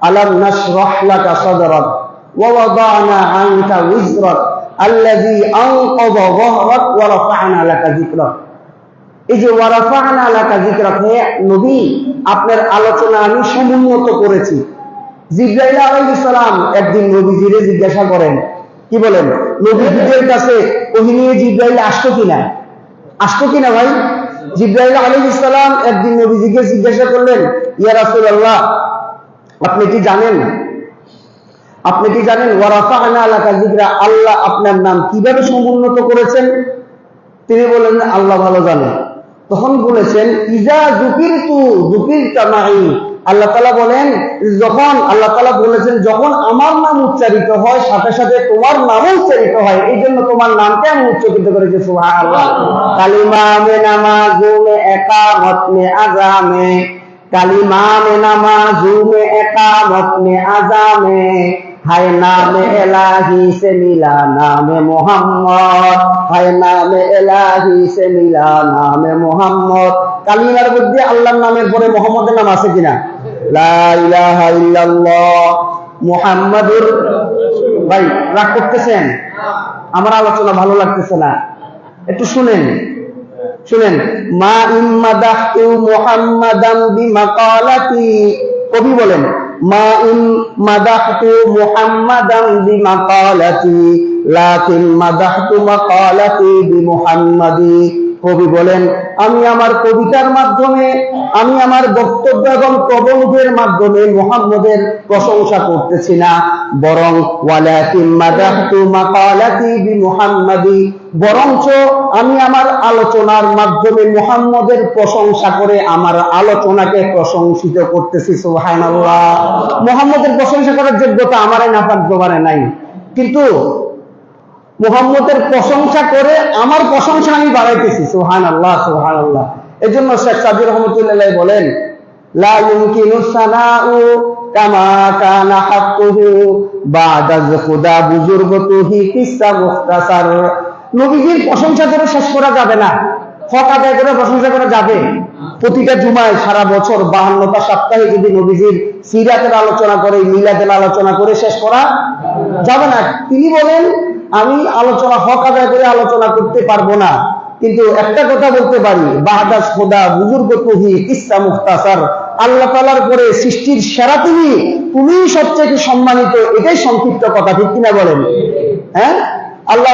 আলাম নাশরাহ লাকা সাদরাক ওয়া ওয়াদা'না আনকা উযরাক আল্লাযী আনকাযা যাহরাক ওয়া রাফা'না লাকা যিকরাক। এই যে ওয়া রাফা'না লাকা যিকরাক, হে নবী, আপনার আলোচনা আমি সমুন্নত করেছি। জিবরাইল আলাইহিস সালাম একদিন নবীজিরে জিজ্ঞাসা করেন, কি বলেন, নবীজির কাছে ওহী নিয়ে জিবরাইল আসতো কিনা ভাই? জিবরাইল আলাইহিস সালাম একদিন নবীজিকে জিজ্ঞাসা করলেন, ইয়া রাসূলুল্লাহ, আপনি কি জানেন ওয়া রাফা'না লাকা যিকরা, আল্লাহ আপনার নাম কিভাবে সমুন্নত করেছেন? তিনি বলেন, আল্লাহ ভালো জানেন। তখন বলেছেন, ইজা যুকিরতা মাই, আল্লাহ তাআলা বলেন, যখন আমার নাম উচ্চারিত হয় সাথে সাথে তোমার নামও উচ্চারিত হয়, এই জন্য তোমার নামকে আমি উচ্চারিত করেছি। সুবহানাল্লাহ। কালিমা মে নামাজু মে ইকামত মে আযামে, কালিমা মে নামাজু মে ইকামত মে আযামে, হায় নামে এলাহি সে মিলা নামে মোহাম্মদ, হায় নামে এলাহি সে মিলা নামে মোহাম্মদ। কালিমার মধ্যে আল্লাহর নামের পরে মোহাম্মদের নাম আছে কিনা? লা ইলাহা ইল্লাল্লাহ মুহাম্মাদুর। ভাই রাগ করতেছেন? আমার আলোচনা ভালো লাগতেছে না, একটু শুনেন। মা ইম্মাদাহতু মুহাম্মাদান বিমাকালাতি, কবি বলেন, মা ইম্মাদাহতু মুহাম্মাদান বিমাকালাতি লাকিন মাদাহতু মাকালাতি বিমুহাম্মাদি। কবি বলেন, আমি আমার কবিতার মাধ্যমে, আমি আমার বক্তব্য এবং প্রবন্ধের মাধ্যমে মুহাম্মদের প্রশংসা করতেছি না, বরং ওয়ালাকিন মাদাহতু মাকালাতি বিমুহাম্মাদি, বরঞ্চ আমি আমার আলোচনার মাধ্যমে মুহাম্মদের প্রশংসা করে আমার আলোচনাকে প্রশংসিত করতেছি। সুবহানাল্লাহ। মুহাম্মদের প্রশংসা করার যোগ্যতা আমারে নাপাক জবানে নাই, কিন্তু মুহাম্মদের প্রশংসা করে আমার প্রশংসা আমি বাড়াইতেছি। সুবহানাল্লাহ, সুবহানাল্লাহ। এজন্য শেখ সাদি রহমাতুল্লাহ বলেন, লা ইউমকিনু সানাউ কামা কানা হাক্কুহু বা'দা খুদা বুজুর্গতুহি কিসসা মুখতাসার। নবীজির প্রশংসা করে শেষ করা যাবে না, হক আদায় করে প্রশংসা করা যাবে। প্রতিটা জুমায় সারা বছর 52টা সপ্তাহে যদি নবীজির সিরাতের আলোচনা করে, মিলাদের আলোচনা করে শেষ করা যাবে না। তিনি বলেন, আমি আলোচনা হক আদায় করে আলোচনা করতে পারবো না, কিন্তু একটা কথা বলতে পারি, বাহাদাস খোদা বুজুর্গতুহি কিসসা মুখতাসার, আল্লাহ তাআলার পরে সৃষ্টির সেরা তুমি সবচেয়ে সম্মানিত, এটাই সংক্ষিপ্ত কথা। ঠিক কিনা বলেন? হ্যাঁ, আল্লাহ